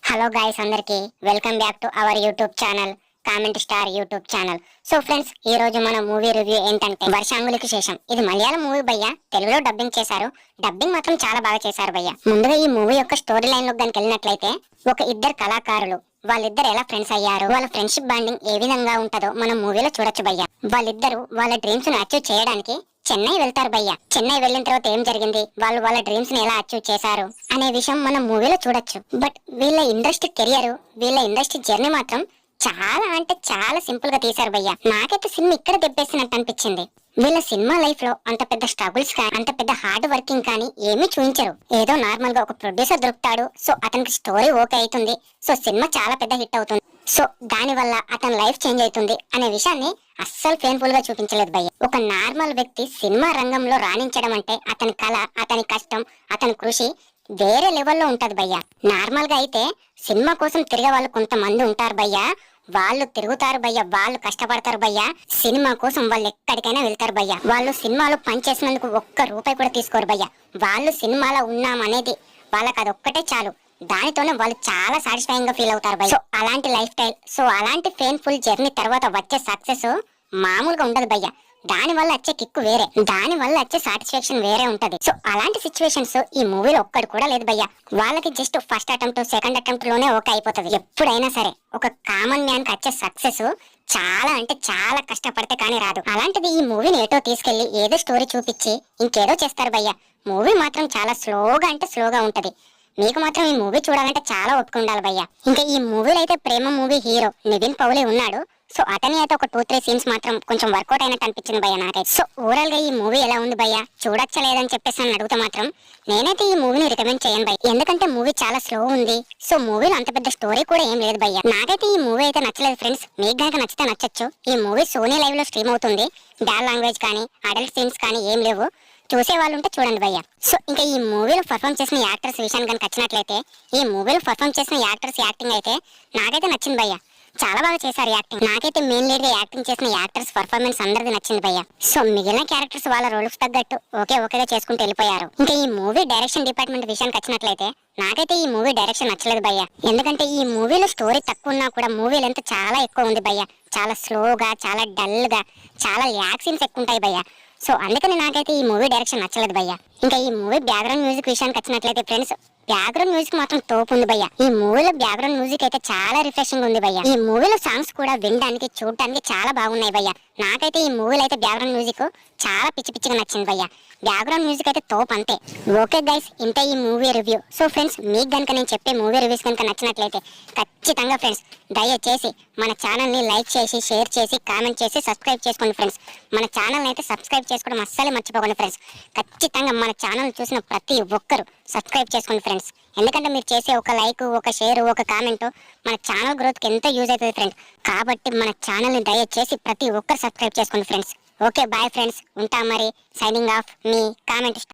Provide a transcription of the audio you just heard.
Hello guys, అందరికి welcome back to our YouTube channel comment star YouTube channel. So friends, ఈ రోజు మన movie review ఏంటంటే వర్షాంగులికి శేషం. ఇది మలయాళం మూవీ భయ్య, తెలుగులో డబ్బింగ్ చేశారు. డబ్బింగ్ మాత్రం చాలా బాగా చేశారు భయ్య. ముందుగా ఈ మూవీ యొక్క స్టోరీ లైన్ లో కనుక వెళ్ళినట్లయితే, ఒక ఇద్దరు కళాకారులు వాళ్ళిద్దరు ఎలా ఫ్రెండ్స్ అయ్యారు, వాళ్ళ ఫ్రెండ్షిప్ బాండింగ్ ఏ విధంగా ఉంటుందో మనం మూవీలో చూడొచ్చు భయ్య. వాళ్ళిద్దరు వాళ్ళ డ్రీమ్స్ ను అచీవ్ చేయడానికి చెన్నై వెళ్తారు భయ్య. చెన్నై వెళ్ళిన తర్వాత ఏం జరిగింది, వాళ్ళు వాళ్ళ డ్రీమ్స్ ని ఎలా అచీవ్ చేశారు అనే విషయం మనం మూవీలో చూడొచ్చు. బట్ వీళ్ళ ఇండస్ట్రీ కెరియర్, వీళ్ళ ఇండస్ట్రీ జర్నీ మాత్రం చాలా అంటే చాలా సింపుల్ గా తీశారు భయ్య. నాకైతే సినిమా ఇక్కడ దెబ్బేసినట్టు అనిపించింది. వీళ్ళ సినిమా లైఫ్ లో అంత పెద్ద స్ట్రగుల్స్ కానీ, అంత పెద్ద హార్డ్ వర్కింగ్ కానీ ఏమీ చూపించరు. ఏదో నార్మల్ గా ఒక ప్రొడ్యూసర్ దొరుకుతాడు, సో అతనికి స్టోరీ ఓకే అవుతుంది, సో సినిమా చాలా పెద్ద హిట్ అవుతుంది, సో దాని వల్ల అతని లైఫ్ చేంజ్ అవుతుంది అనే విషయాన్ని అస్సలు పెయిన్ఫుల్ గా చూపించలేదు భయ్య. ఒక నార్మల్ వ్యక్తి సినిమా రంగంలో రాణించడం అంటే అతని కళ, అతని కష్టం, అతని కృషి వేరే లెవెల్లో ఉంటది భయ్య. నార్మల్ గా అయితే సినిమా కోసం తిరిగే వాళ్ళు కొంతమంది ఉంటారు భయ్య, వాళ్ళు తిరుగుతారు భయ్య, వాళ్ళు కష్టపడతారు భయ్య, సినిమా కోసం వాళ్ళు ఎక్కడికైనా వెళ్తారు భయ్య. వాళ్ళు సినిమాలో పనిచేసినందుకు ఒక్క రూపాయి కూడా తీసుకోరు భయ్య. వాళ్ళు సినిమాలో ఉన్నామనేది వాళ్ళకి అది ఒక్కటే చాలు, దానితోనే వాళ్ళు చాలా సాటిస్ఫైయింగ్ గా ఫీల్ అవుతారు భయ్య. సో అలాంటి లైఫ్ స్టైల్, సో అలాంటి పెయిన్ఫుల్ జర్నీ తర్వాత వచ్చే సక్సెస్ మామూలుగా ఉండదు భయ్య. దాని వల్ల వచ్చే కిక్ వేరే, దాని వల్ల వచ్చే సాటిస్ఫాక్షన్ వేరే ఉంటది. సో అలాంటి సిచ్యువేషన్స్ ఈ మూవీలో ఒక్కడు కూడా లేదు భయ్య. వాళ్ళకి just first attempt, second attempt లోనే ఓకే అయిపోతుంది. ఎప్పుడైనా సరే ఒక కామన్ మ్యాన్ కి వచ్చే సక్సెస్ చాలా అంటే చాలా కష్టపడితే కానీ రాదు. అలాంటిది ఈ మూవీని ఏటో తీసుకెళ్లి ఏదో స్టోరీ చూపించి ఇంకేదో చేస్తారు భయ్య. మూవీ మాత్రం చాలా స్లోగా అంటే స్లోగా ఉంటది. మీకు మాత్రం ఈ మూవీ చూడాలంటే చాలా ఒప్పుకుండాలి భయ్య. ఇంకా ఈ మూవీలో అయితే ప్రేమ మూవీ హీరో నివిన్ పౌలే ఉన్నాడు. సో అతని అయితే ఒక 2-3 సీన్స్ మాత్రం కొంచెం వర్కౌట్ అయినట్టు అనిపించింది భయ్య నాకైతే. సో ఓవరాల్ గా ఈ మూవీ ఎలా ఉంది భయ్య, చూడొచ్చా లేదని చెప్పేసి అని అడిగితే మాత్రం నేనైతే ఈ మూవీని రికమెండ్ చేయను భయ్య. ఎందుకంటే మూవీ చాలా స్లో ఉంది. సో మూవీలో అంత పెద్ద స్టోరీ కూడా ఏం లేదు భయ్య. నాకైతే ఈ మూవీ అయితే నచ్చలేదు ఫ్రెండ్స్. మీకు గనక నచ్చితే నచ్చచ్చు. ఈ మూవీ సోనీ లైవ్ లో స్ట్రీమ్ అవుతుంది. బ్యాడ్ లాంగ్వేజ్ కానీ అడల్ట్ సీన్స్ కానీ ఏం లేవు. చూసే వాళ్ళు ఉంటే చూడండి భయ్య. సో ఇంకా ఈ మూవీలో పర్ఫామ్ చేసిన యాక్టర్స్ విషయాన్ని కనుక వచ్చినట్లయితే, ఈ మూవీలో పర్ఫామ్ చేసిన యాక్టర్స్ యాక్టింగ్ అయితే నాకైతే నచ్చింది భయ్య. చాలా బాగా చేశారు యాక్టింగ్. నాకైతే మెయిన్ లీడ్ గా యాక్టింగ్ చేసిన యాక్టర్స్ పర్ఫార్మెన్స్ అందరిది నచ్చింది భయ్య. సో మిగిలిన క్యారెక్టర్స్ వాళ్ళ రోల్స్ తగ్గట్టు ఓకేగా చేసుకుంటూ వెళ్ళిపోయారు. ఇంకా ఈ మూవీ డైరెక్షన్ డిపార్ట్మెంట్ విషయానికి వచ్చినట్లయితే నాకైతే ఈ మూవీ డైరెక్షన్ నచ్చలేదు భయ్య. ఎందుకంటే ఈ మూవీలో స్టోరీ తక్కువ ఉన్నా కూడా మూవీ లెంత్ చాలా ఎక్కువ ఉంది భయ్య. చాలా స్లోగా, చాలా డల్ గా, చాలా ల్యాగ్ సీన్స్ ఎక్కువ ఉంటాయి భయ్య. సో అందుకని నాకైతే ఈ మూవీ డైరెక్షన్ నచ్చలేదు భయ్య. ఇంకా ఈ మూవీ బ్యాక్గ్రౌండ్ మ్యూజిక్ విషయానికి వచ్చినట్లయితే ఫ్రెండ్స్, బ్యాక్గ్రౌండ్ మ్యూజిక్ మాత్రం తోపు ఉంది భయ్య. ఈ మూవీలో బ్యాక్గ్రౌండ్ మ్యూజిక్ అయితే చాలా రిఫ్రెషింగ్ ఉంది భయ్య. ఈ మూవీలో సాంగ్స్ కూడా వినడానికి, చూడడానికి చాలా బాగున్నాయి భయ్య. నాకైతే ఈ మూవీలో అయితే బ్యాక్గ్రౌండ్ మ్యూజిక్ చాలా పిచ్చిగా నచ్చింది భయ్య. బ్యాక్గ్రౌండ్ మ్యూజిక్ అయితే తోపు అంతే. ఓకే గైస్, ఇంత ఈ మూవీ రివ్యూ. సో ఫ్రెండ్స్, మీకు గనుక నేను చెప్పే మూవీ రివ్యూస్ కనుక నచ్చినట్లయితే ఖచ్చితంగా ఫ్రెండ్స్ దయచేసి మన ఛానల్ ని లైక్ చేసి, షేర్ చేసి, కామెంట్ చేసి, సబ్స్క్రైబ్ చేసుకోండి ఫ్రెండ్స్. మన ఛానల్ అయితే సబ్స్క్రైబ్ చేసుకోవడం అస్సలే మర్చిపోకండి ఫ్రెండ్స్. ఖచ్చితంగా మన ఛానల్ చూసిన ప్రతి ఒక్కరు సబ్స్క్రైబ్ చేసుకోండి ఫ్రెండ్స్. ఎందుకంటే మీరు చేసే ఒక లైక్, ఒక షేర్, ఒక కామెంట్ మన ఛానల్ గ్రోత్ కి ఎంతో యూజ్ అవుతుంది ఫ్రెండ్స్. కాబట్టి మన ఛానల్ ని దయచేసి ప్రతి ఒక్కరు సబ్స్క్రైబ్ చేసుకోండి ఫ్రెండ్స్. ఓకే బాయ్ ఫ్రెండ్స్, ఉంటాం మరి. సైనింగ్ ఆఫ్, మీ కామెంట్.